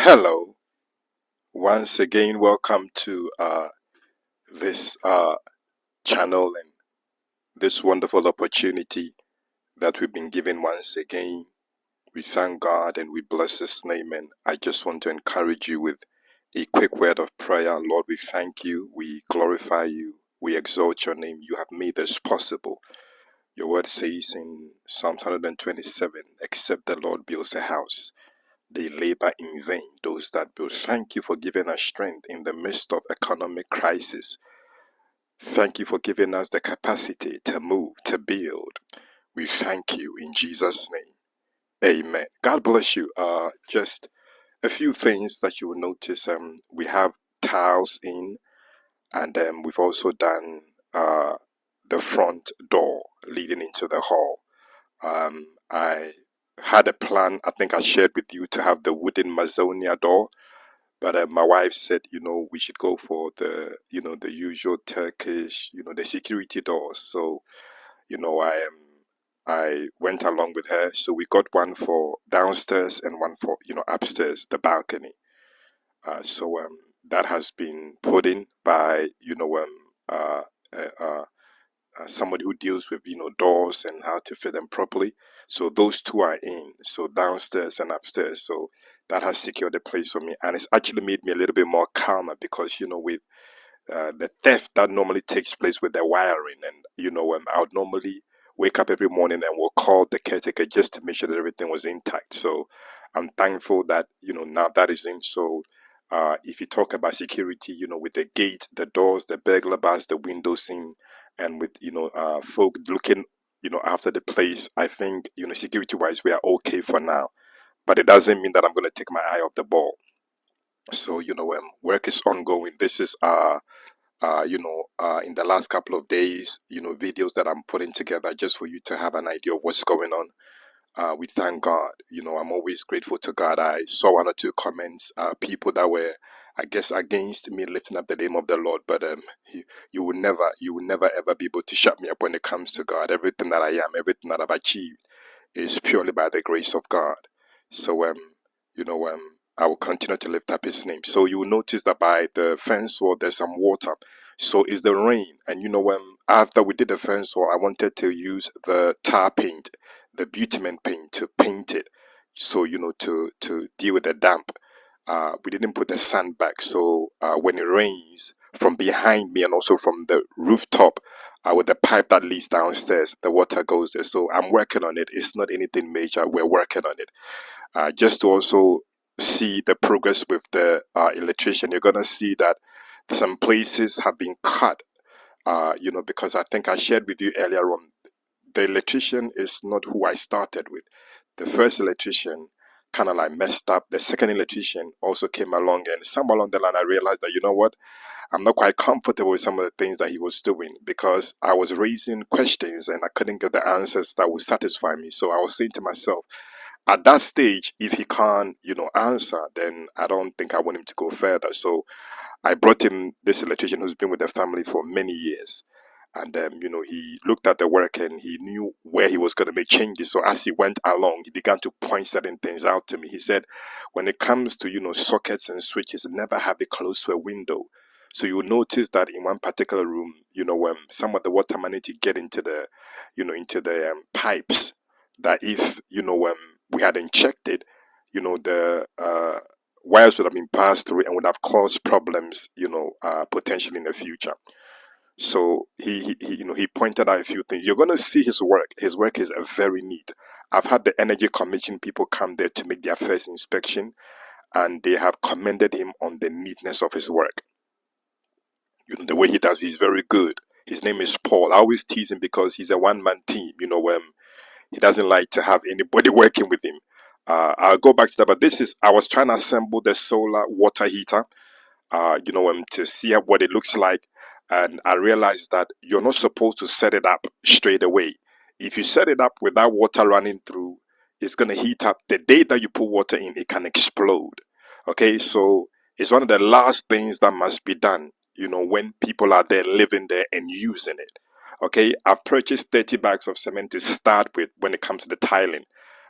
Hello, once again, welcome to this channel and this wonderful opportunity that we've been given once again. We thank God and we bless His name. And I just want to encourage you with a quick word of prayer. Lord, we thank you, we glorify you, we exalt your name. You have made this possible. Your word says in Psalm 127, except the Lord builds a house, they labor in vain, those that build. Thank you for giving us strength in the midst of economic crisis. Thank you for giving us the capacity to move, to build. We thank you in Jesus' name. Amen. God bless you. Just a few things that you will notice. We have tiles in, and we've also done the front door leading into the hall. I had a plan, I think I shared with you, to have the wooden Mazonia door, but my wife said, we should go for the usual Turkish, the security doors. So, I went along with her. So we got one for downstairs and one for, upstairs, the balcony. So that has been put in by, uh, uh, uh, somebody who deals with doors and how to fit them properly. So those two are in, so downstairs and upstairs. So that has secured the place for me, and it's actually made me a little bit more calmer because with the theft that normally takes place with the wiring, and I would normally wake up every morning and will call the caretaker just to make sure that everything was intact. So I'm thankful that now that is in. So if you talk about security, with the gate, the doors, the burglar bars, the windows in, and with folk looking after the place, I think security wise we are okay for now. But it doesn't mean that I'm going to take my eye off the ball. So work is ongoing. This is in the last couple of days, videos that I'm putting together just for you to have an idea of what's going on. We thank God. I'm always grateful to God. I saw one or two comments, people that were, I guess, against me lifting up the name of the Lord. But you will never ever be able to shut me up when it comes to God. Everything that I am, everything that I've achieved is purely by the grace of God. So I will continue to lift up His name. So you will notice that by the fence wall there's some water. So it's the rain, and after we did the fence wall, I wanted to use the tar paint, the bitumen paint, to paint it. So to deal with the damp. We didn't put the sand back. So when it rains from behind me and also from the rooftop, with the pipe that leads downstairs, the water goes there. So I'm working on it. It's not anything major. We're working on it. Just to also see the progress with the electrician, you're going to see that some places have been cut, because I think I shared with you earlier on, the electrician is not who I started with. The first electrician kind of like messed up. The second electrician also came along, and somewhere along the line, I realized that, I'm not quite comfortable with some of the things that he was doing because I was raising questions and I couldn't get the answers that would satisfy me. So I was saying to myself, at that stage, if he can't, answer, then I don't think I want him to go further. So I brought him this electrician who's been with the family for many years. And, he looked at the work and he knew where he was going to make changes. So as he went along, he began to point certain things out to me. He said, when it comes to, sockets and switches, never have it close to a window. So you will notice that in one particular room, some of the water managed to get into the, pipes, that if, we hadn't checked it, the wires would have been passed through and would have caused problems, potentially in the future. So he pointed out a few things. You're going to see his work. His work is very neat. I've had the Energy Commission people come there to make their first inspection, and they have commended him on the neatness of his work. The way he does, he's very good. His name is Paul. I always tease him because he's a one-man team. He doesn't like to have anybody working with him. I'll go back to that, but I was trying to assemble the solar water heater, to see what it looks like. And I realized that you're not supposed to set it up straight away. If you set it up without water running through, it's going to heat up. The day that you put water in, it can explode. Okay, so it's one of the last things that must be done, when people are there living there and using it. Okay, I've purchased 30 bags of cement to start with when it comes to the tiling.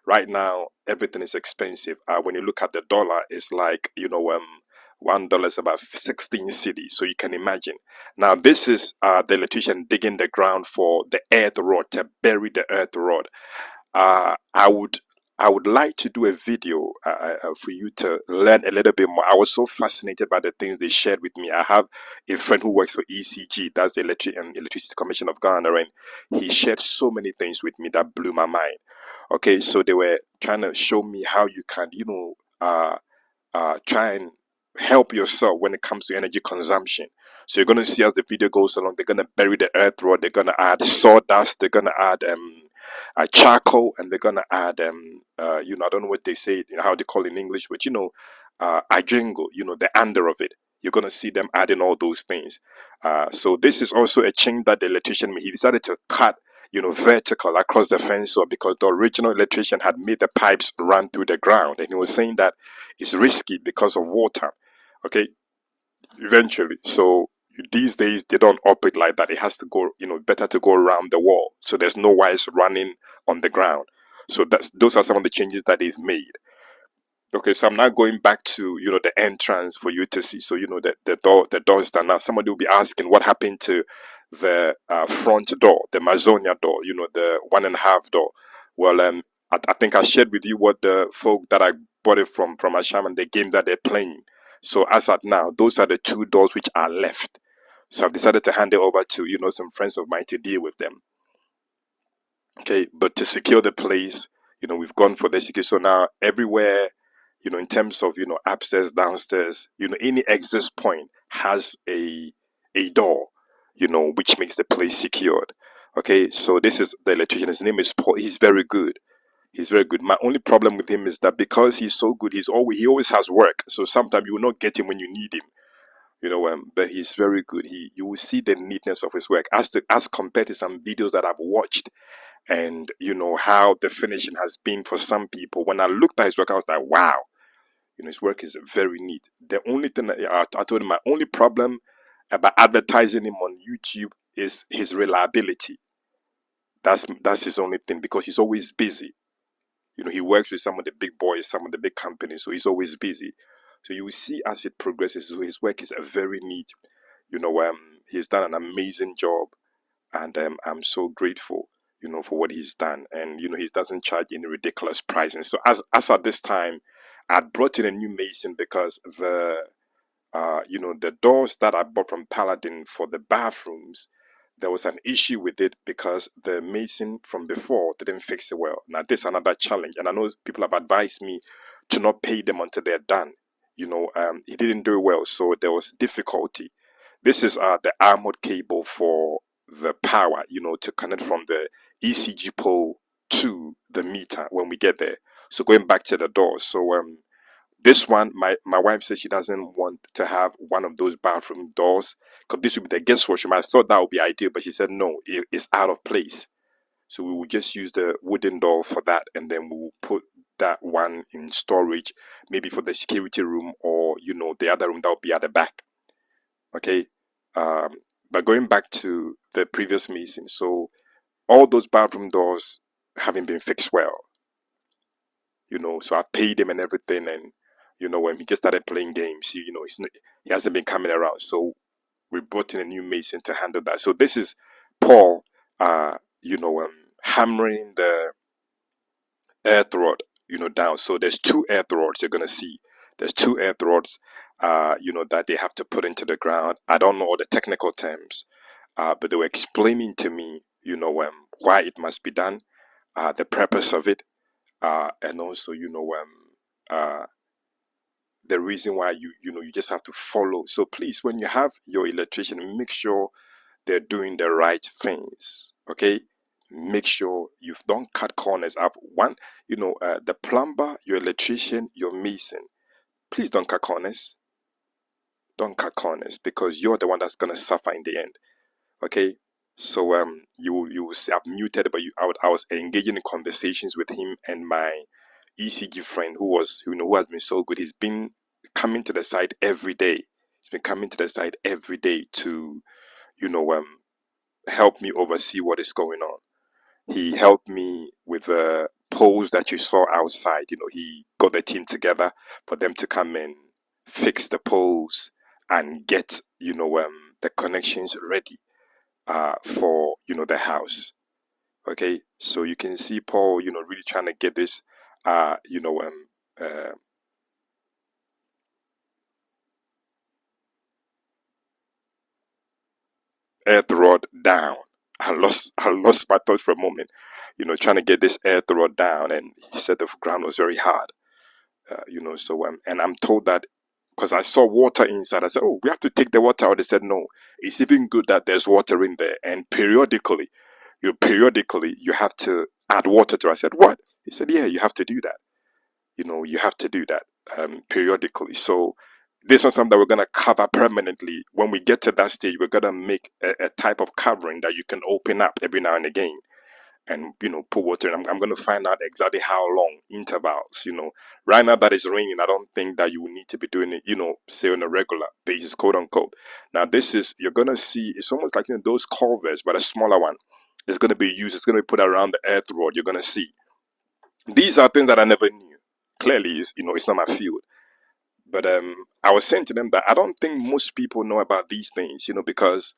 Right now, everything is expensive. When you look at the dollar, it's like, $1 is about 16 cities. So you can imagine. Now, this is the electrician digging the ground for the earth rod, to bury the earth rod. uh, I would I would like to do a video for you to learn a little bit more. I was so fascinated by the things they shared with me. I have a friend who works for ECG, that's the Electricity Commission of Ghana, and he shared so many things with me that blew my mind. Okay, so they were trying to show me how you can, try and help yourself when it comes to energy consumption. So you're going to see as the video goes along, they're going to bury the earth rod, they're going to add sawdust, they're going to add charcoal, and they're going to add I don't know what they say, how they call it in English, but ajingo, the under of it. You're going to see them adding all those things. So this is also a change that the electrician made. He decided to cut vertical across the fence, or because the original electrician had made the pipes run through the ground, and he was saying that it's risky because of water. Okay, eventually. So these days they don't operate like that. It has to go, better to go around the wall. So there's no wires running on the ground. So those are some of the changes that they've made. Okay, so I'm now going back to the entrance for you to see. So the door is done now. Somebody will be asking what happened to the front door, the Mazonia door. The 1.5 door. Well, I think I shared with you what the folk that I bought it from Asham and the game that they're playing. So as at now, those are the two doors which are left. So I've decided to hand it over to some friends of mine to deal with them. Okay, but to secure the place, we've gone for the security. So now everywhere, in terms of upstairs, downstairs, any access point has a door, which makes the place secured. Okay, so this is the electrician. His name is Paul. He's very good. He's very good. My only problem with him is that because he's so good, he always has work. So sometimes you will not get him when you need him. But he's very good. You will see the neatness of his work as compared to some videos that I've watched, and how the finishing has been for some people. When I looked at his work, I was like, wow, his work is very neat. The only thing that I told him, my only problem about advertising him on YouTube is his reliability. That's his only thing, because he's always busy. He works with some of the big boys, some of the big companies, so he's always busy. So you will see as it progresses, so his work is very neat. He's done an amazing job, and I'm so grateful, for what he's done. And he doesn't charge any ridiculous pricing. So as at this time, I'd brought in a new mason because the doors that I bought from Paladin for the bathrooms, there was an issue with it because the mason from before didn't fix it well. Now this is another challenge, and I know people have advised me to not pay them until they're done. He didn't do it well, so there was difficulty. This is the armored cable for the power, to connect from the ECG pole to the meter when we get there. So going back to the door, so this one, my wife says she doesn't want to have one of those bathroom doors because this would be the guest washroom. I thought that would be ideal, but she said no, it's out of place. So we will just use the wooden door for that, and then we will put that one in storage, maybe for the security room, or the other room that will be at the back. Okay, but going back to the previous meeting, so all those bathroom doors haven't been fixed well. So I've paid him and everything, and when he just started playing games, he hasn't been coming around. So we brought in a new mason to handle that. So this is Paul, hammering the earth rod, down. So there's two earth rods you're gonna see. There's two earth rods, that they have to put into the ground. I don't know all the technical terms, but they were explaining to me, why it must be done, the purpose of it, and also, the reason why you just have to follow. So please, when you have your electrician, make sure they're doing the right things. Okay, make sure you don't cut corners up. One, the plumber, your electrician, your mason, please don't cut corners. Don't cut corners, because you're the one that's gonna suffer in the end. Okay, so you will see I've muted, but I was engaging in conversations with him and my ECG friend who has been so good. He's been coming to the site every day. He's been coming to the site every day to help me oversee what is going on. He helped me with the poles that you saw outside, he got the team together for them to come and fix the poles and get, the connections ready for, the house. Okay, so you can see Paul, really trying to get this, uh, earth rod down. I lost my thoughts for a moment, trying to get this earth rod down, and he said the ground was very hard. So and I'm told that because I saw water inside, I said, "Oh, we have to take the water out." They said, "No, it's even good that there's water in there, and periodically you have to add water to it." I said, "What?" He said, "Yeah, you have to do that. You have to do that periodically." So this is something that we're gonna cover permanently. When we get to that stage, we're gonna make a type of covering that you can open up every now and again and put water in. I'm going to find out exactly how long intervals. Right now that it's raining, I don't think that you will need to be doing it, say on a regular basis, quote unquote. Now this is, you're going to see, it's almost like those culverts, but a smaller one. It's going to be used, it's going to be put around the earth rod. You're going to see these are things that I never knew. Clearly, it's not my field. But I was saying to them that I don't think most people know about these things, because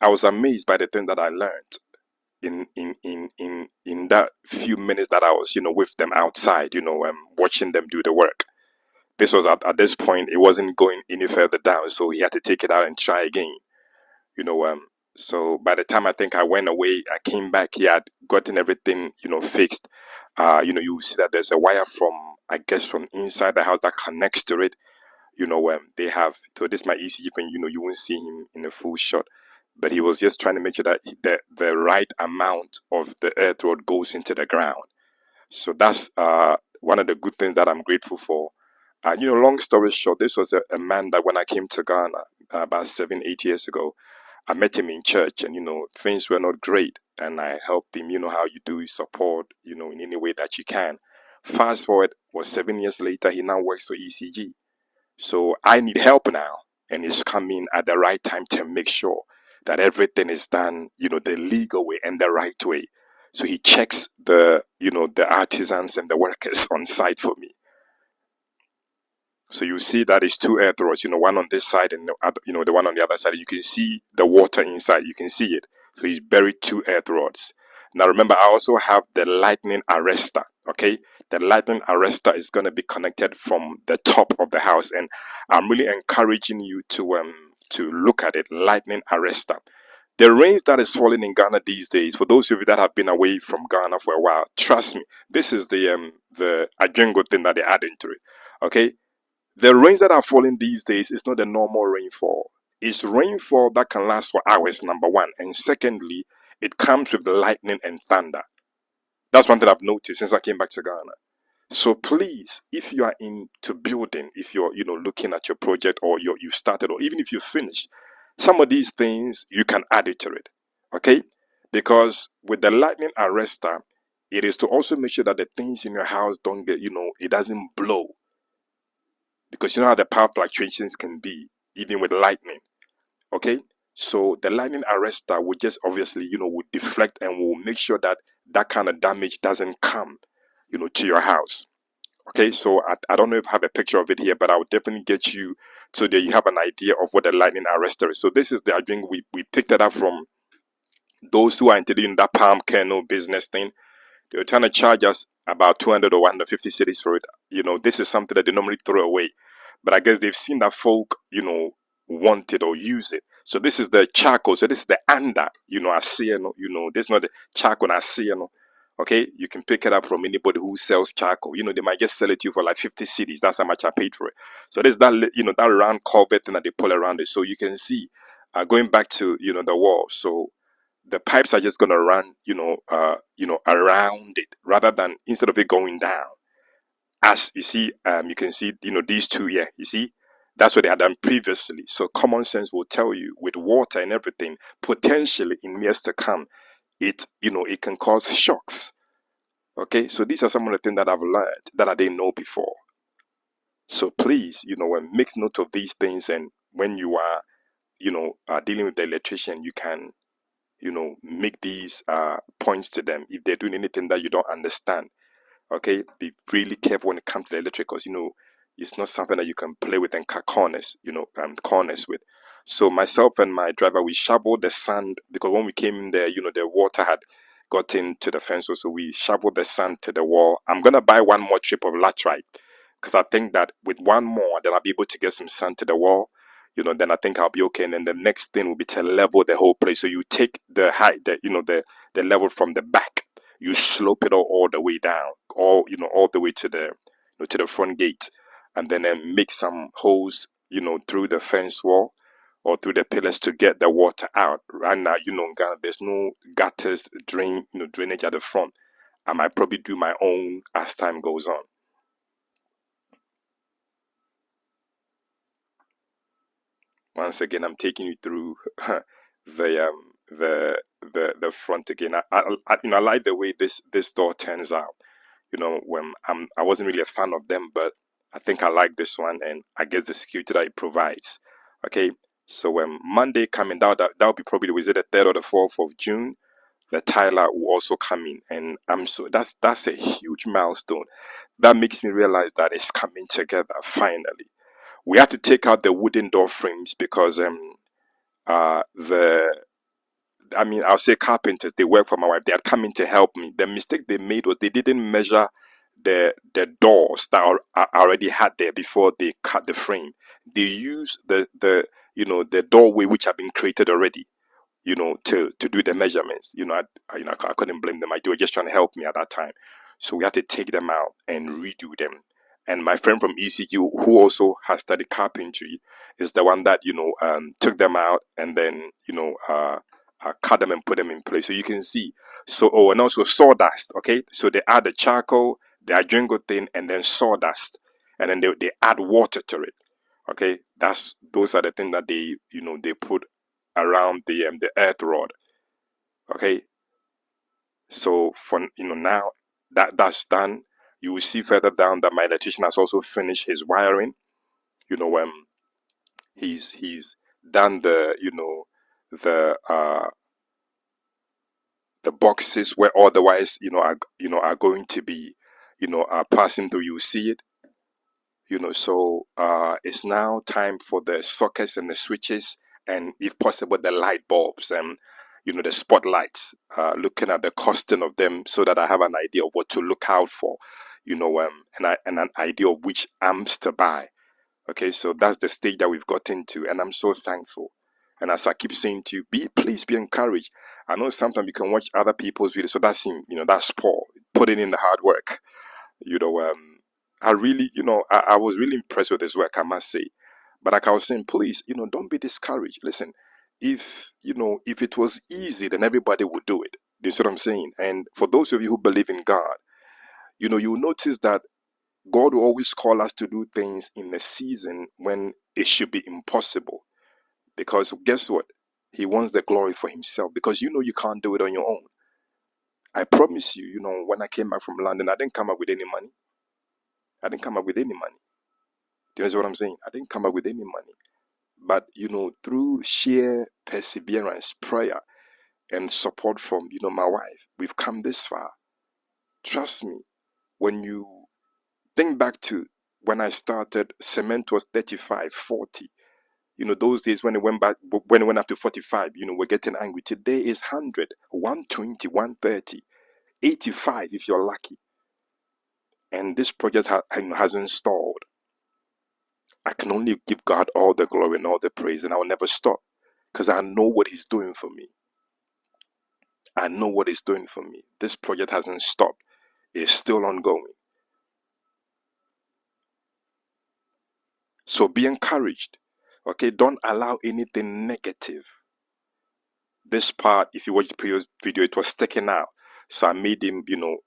I was amazed by the thing that I learned in that few minutes that I was with them outside, watching them do the work. This was at this point, it wasn't going any further down, so he had to take it out and try again. you know so by the time I think I went away, I came back, he had gotten everything fixed. You see that there's a wire from, I guess, from inside the house that connects to it. They have, so this is my ECG when you won't see him in a full shot, but he was just trying to make sure that the right amount of the earth rod goes into the ground. So that's one of the good things that I'm grateful for. Long story short, this was a man that when I came to Ghana about 7-8 years ago, I met him in church, and things were not great, and I helped him. How you do, you support, in any way that you can. Fast forward, was 7 years later, he now works for ECG. So I need help now, and it's coming at the right time to make sure that everything is done, the legal way and the right way. So he checks the artisans and the workers on site for me. So you see that it's two earth rods, one on this side and the one on the other side. You can see the water inside. You can see it. So he's buried two earth rods. Now remember, I also have the lightning arrestor. Okay, the lightning arrestor is going to be connected from the top of the house, and I'm really encouraging you to look at it. Lightning arrestor. The rains that is falling in Ghana these days, for those of you that have been away from Ghana for a while, trust me, this is the Ajengo thing that they add into it. Okay, the rains that are falling these days is not the normal rainfall. It's rainfall that can last for hours, number one. And secondly, it comes with lightning and thunder. That's one thing I've noticed since I came back to Ghana. So please, if you are into building, if you're looking at your project, or you've started, or even if you finished, some of these things you can add it to it. Okay? Because with the lightning arrestor, it is to also make sure that the things in your house don't get, it doesn't blow. Because you know how the power fluctuations can be, even with lightning. Okay, so the lightning arrestor will just obviously will deflect and will make sure that that kind of damage doesn't come to your house. Okay, so I don't know if I have a picture of it here, but I will definitely get you so that you have an idea of what the lightning arrestor is. So this is I think we picked it up from those who are into doing that palm kernel business thing. They were trying to charge us about 200 or 150 cities for it. This is something that they normally throw away. But I guess they've seen that folk, want it or use it. So this is the charcoal. So this is the anda, asiano, this is not the charcoal asiano. Okay, you can pick it up from anybody who sells charcoal. They might just sell it to you for like 50 cities. That's how much I paid for it. So there's that, that round cover thing that they pull around it. So you can see, going back to, the wall. So the pipes are just going to run, around it rather than instead of it going down. As you see, you can see, these two here, you see, that's what they had done previously. So common sense will tell you with water and everything, potentially in years to come, it can cause shocks. Okay, so these are some of the things that I've learned that I didn't know before. So please, make note of these things, and when you are, dealing with the electrician, you can make these points to them if they're doing anything that you don't understand. Okay, be really careful when it comes to the electricals. It's not something that you can play with and cut corners, corners with. So myself and my driver, we shoveled the sand because when we came in there, the water had got into the fence. So we shoveled the sand to the wall. I'm gonna buy one more trip of laterite because I think that with one more, then I'll be able to get some sand to the wall. Then I think I'll be okay. And then the next thing will be to level the whole place. So you take the height, the level from the back, you slope it all the way down, all the way to the front gate, and then make some holes, through the fence wall or through the pillars to get the water out. Right now, in Ghana, there's no gutters, drainage at the front. I might probably do my own as time goes on. Once again, I'm taking you through the front again. I like the way this door turns out. When I wasn't really a fan of them, but I think I like this one, and I guess the security that it provides. Okay, so when Monday coming down, that'll be probably, was it the 3rd or the 4th of June? The Tyler will also come in, and that's a huge milestone. That makes me realize that it's coming together finally. We had to take out the wooden door frames because I'll say carpenters, they work for my wife. They had come in to help me. The mistake they made was they didn't measure the doors that are already had there before they cut the frame. They used the doorway which had been created already, to do the measurements. I couldn't blame them. They were just trying to help me at that time. So we had to take them out and redo them. And my friend from ECU, who also has studied carpentry, is the one that took them out and then cut them and put them in place. So you can see. So and also sawdust. Okay, so they add the charcoal, the adjungo thing, and then sawdust, and then they add water to it. Okay, those are the things that they put around the earth rod. Okay, so for now that's done. You will see further down that my electrician has also finished his wiring. He's done the the boxes where all the wires are going to be are passing through. You see it. So it's now time for the sockets and the switches, and if possible the light bulbs and the spotlights, looking at the costing of them so that I have an idea of what to look out for, and an idea of which amps to buy. Okay, so that's the stage that we've gotten to, and I'm so thankful. And as I keep saying to you, please be encouraged. I know sometimes you can watch other people's videos, so that's him, that's Paul putting in the hard work. I really, I was really impressed with his work, I must say. But like I was saying, please, don't be discouraged. Listen, if it was easy, then everybody would do it. You see what I'm saying? And for those of you who believe in God, you'll notice that God will always call us to do things in a season when it should be impossible. Because guess what? He wants the glory for himself, because you can't do it on your own. I promise you, when I came back from London, I didn't come up with any money. I didn't come up with any money. Do you know what I'm saying? I didn't come up with any money. But, through sheer perseverance, prayer, and support from, my wife, we've come this far. Trust me, when you think back to when I started, cement was 35, 40. Those days when it went up to 45, we're getting angry. Today is 100, 120, 130, 85 if you're lucky. And this project hasn't stalled. I can only give God all the glory and all the praise, and I will never stop, because I know what he's doing for me. I know what he's doing for me. This project hasn't stopped. It's still ongoing. So be encouraged. Okay, don't allow anything negative. This part, if you watch the previous video, it was sticking out. So I made him,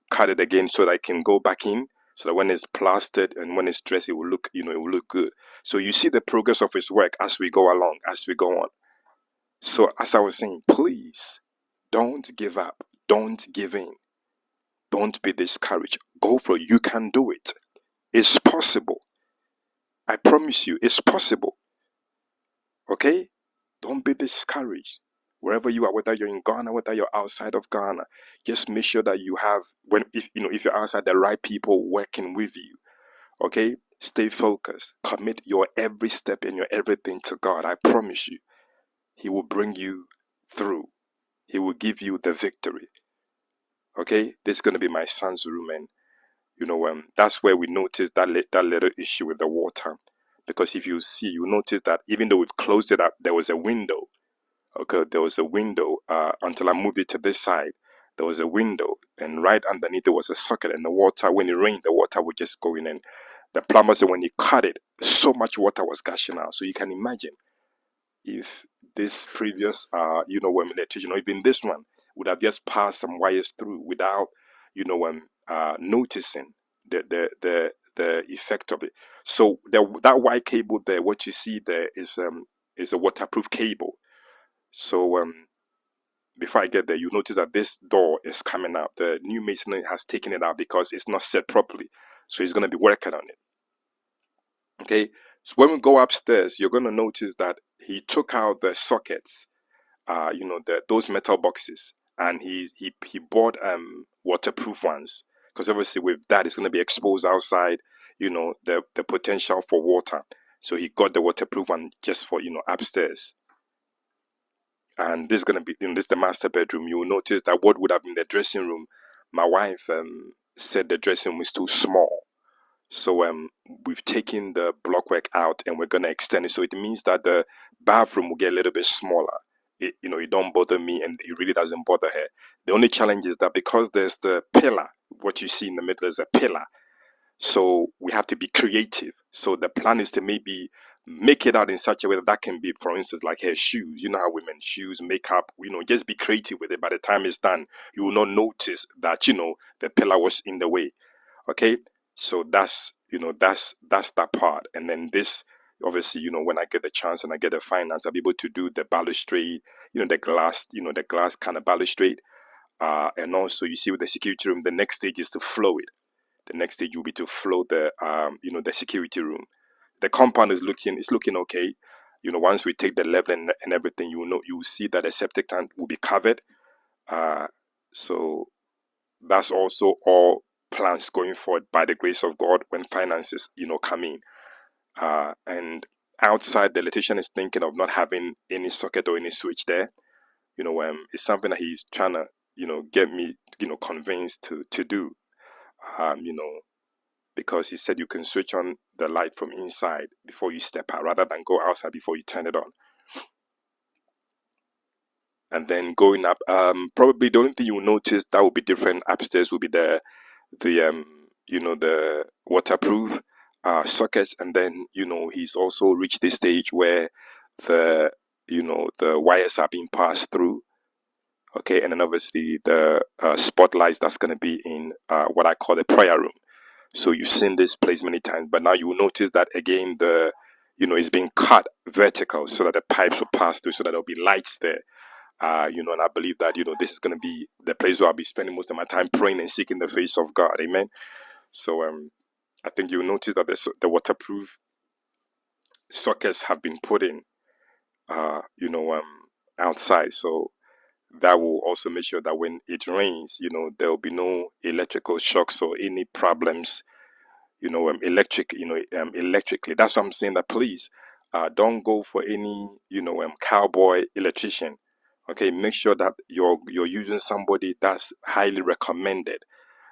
cut it again so that I can go back in, so that when it's plastered and when it's dressed, it will look, it will look good. So you see the progress of his work as we go along, as we go on. So as I was saying, please don't give up. Don't give in. Don't be discouraged. Go for it. You can do it. It's possible. I promise you, it's possible. Okay? Don't be discouraged. Wherever you are, whether you're in Ghana, whether you're outside of Ghana, just make sure that you have, if you're outside, the right people working with you. Okay, stay focused. Commit your every step and your everything to God. I promise you, He will bring you through. He will give you the victory. Okay, this is going to be my son's room, and that's where we noticed that little issue with the water. Because if you see, you notice that even though we've closed it up, there was a window. Okay, there was a window until I moved it to this side. There was a window, and right underneath there was a socket, and the water, when it rained, the water would just go in. And the plumber said when he cut it, so much water was gushing out. So you can imagine if this previous, electrician, or even this one, would have just passed some wires through without, noticing the effect of it. So that white cable there, what you see there is a waterproof cable. So before I get there, you notice that this door is coming out. The new masonry has taken it out because it's not set properly. So he's going to be working on it. Okay. So when we go upstairs, you're going to notice that he took out the sockets, those metal boxes, and he bought waterproof ones, because obviously with that it's going to be exposed outside, the potential for water. So he got the waterproof one just for upstairs. And this is going to be, this is the master bedroom. You will notice that what would have been the dressing room, my wife said the dressing room is too small. So we've taken the blockwork out and we're going to extend it. So it means that the bathroom will get a little bit smaller. It don't bother me, and it really doesn't bother her. The only challenge is that because there's the pillar, what you see in the middle is a pillar. So we have to be creative. So the plan is to maybe make it out in such a way that can be, for instance, like her shoes. You know how women's shoes, makeup, just be creative with it. By the time it's done, you will not notice that, the pillar was in the way. Okay. So that's that part. And then this, obviously, when I get the chance and I get the finance, I'll be able to do the balustrade, the glass kind of balustrade. And also you see with the security room, the next stage is to flow it. The next stage will be to flow the security room. The compound is looking okay. Once we take the level and everything, you will see that the septic tank will be covered. So that's also all plans going forward by the grace of God when finances, come in. And outside, the electrician is thinking of not having any socket or any switch there. It's something that he's trying to, get me, convinced to do. Because he said you can switch on the light from inside before you step out, rather than go outside before you turn it on. And then going up, probably the only thing you will notice that will be different upstairs will be the waterproof sockets. And then he's also reached this stage where the wires are being passed through. Okay, and then obviously the spotlights that's going to be in what I call the prayer room. So you've seen this place many times, but now you will notice that again it's being cut vertical so that the pipes will pass through, so that there'll be lights there. And I believe that this is going to be the place where I'll be spending most of my time praying and seeking the face of God. Amen. So I think you'll notice that the waterproof sockets have been put in outside. So that will also make sure that when it rains, there will be no electrical shocks or any problems, electrically. That's what I'm saying, that please don't go for any, cowboy electrician. Okay, make sure that you're using somebody that's highly recommended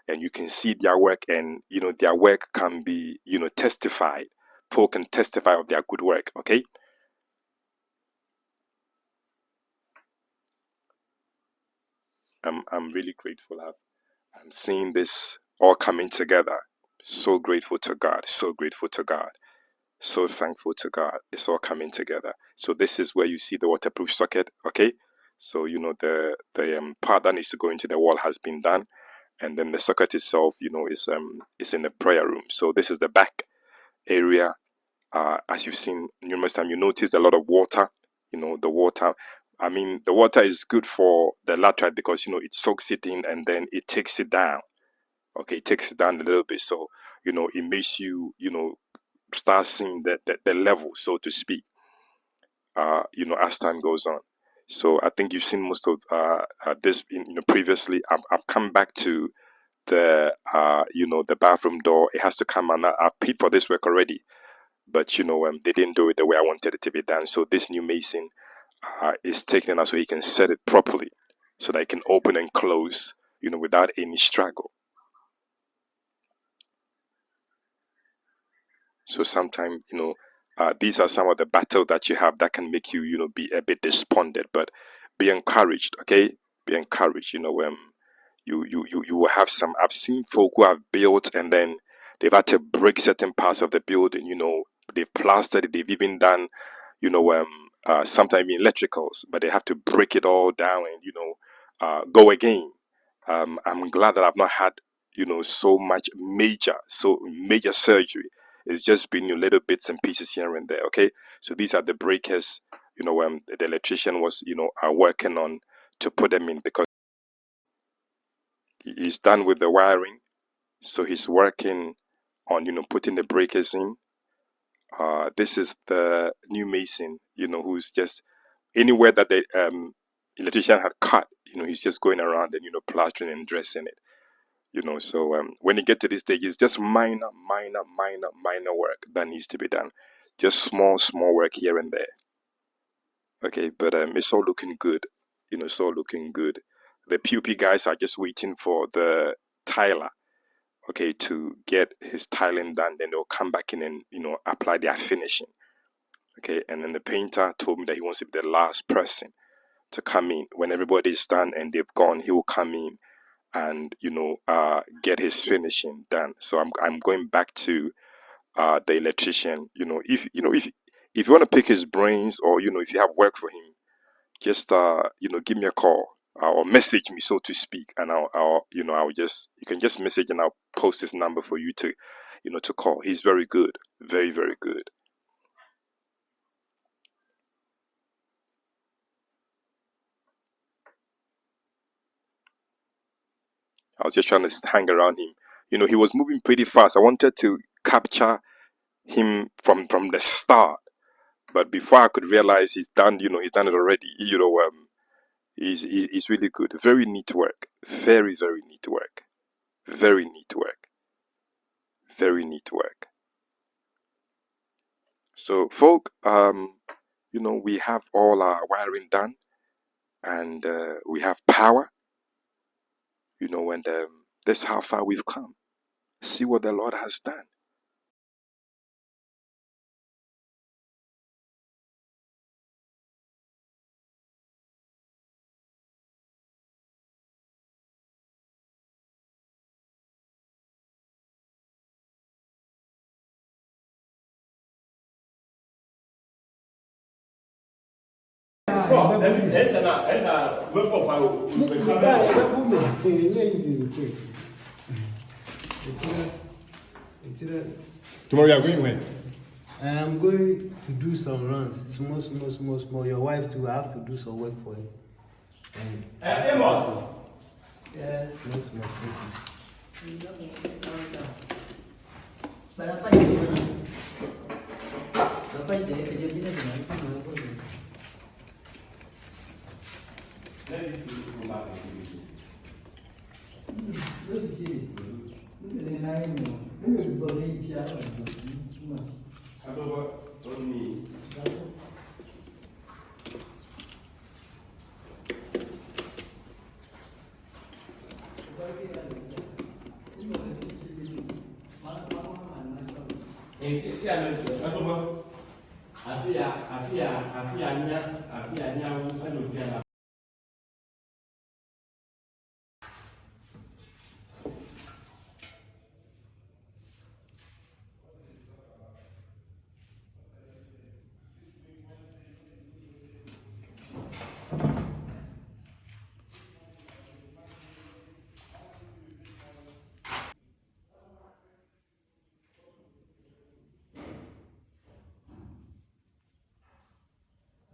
and you can see their work, and, their work can be, testified. People can testify of their good work. Okay. I'm really grateful. I'm seeing this all coming together. So grateful to God. So grateful to God. So thankful to God. It's all coming together. So this is where you see the waterproof socket. Okay. So the part that needs to go into the wall has been done, and then the socket itself, is in the prayer room. So this is the back area. As you've seen numerous times, you notice a lot of water. The water. I mean, the water is good for the laterite because it soaks it in and then it takes it down. Okay, it takes it down a little bit, so it makes you start seeing the level, so to speak. As time goes on. So I think you've seen most of this previously. I've come back to the the bathroom door. It has to come, and I've paid for this work already, but they didn't do it the way I wanted it to be done. So this new mason is taking it out so he can set it properly, so that it can open and close without any struggle. So sometimes these are some of the battles that you have that can make you be a bit despondent, but be encouraged. Okay, be encouraged. You will have some. I've seen folk who have built and then they've had to break certain parts of the building. They've plastered it. They've even done sometimes electricals, but they have to break it all down and go again. I'm glad that I've not had so much major surgery. It's just been little bits and pieces here and there. Okay, so these are the breakers the electrician was working on to put them in, because he's done with the wiring, so he's working on putting the breakers in. This is the new mason who's just anywhere that the electrician had cut, he's just going around and plastering and dressing it. So when you get to this stage, it's just minor work that needs to be done. Just small work here and there. Okay, but it's all looking good. It's all looking good. The PUP guys are just waiting for the tiler, okay, to get his tiling done. Then they'll come back in and apply their finishing. Okay, and then the painter told me that he wants to be the last person to come in. When everybody's done and they've gone, he will come in and get his finishing done. So I'm going back to the electrician. If you want to pick his brains, or if you have work for him, just give me a call or message me, so to speak, and I'll just, you can just message and I'll post his number for you to to call. He's very good, very good. I was just trying to hang around him. He was moving pretty fast. I wanted to capture him from the start, but before I could realize he's done it already. He's really good. Very neat work. Very neat work. Very neat work. Very neat work. So folk, we have all our wiring done, and we have power, and that's how far we've come. See what the Lord has done. Tomorrow you are going where? I'm going to do some runs. Small. Your wife too. I have to do some work for her. Amos. Yes. Small places. Let me see you come back and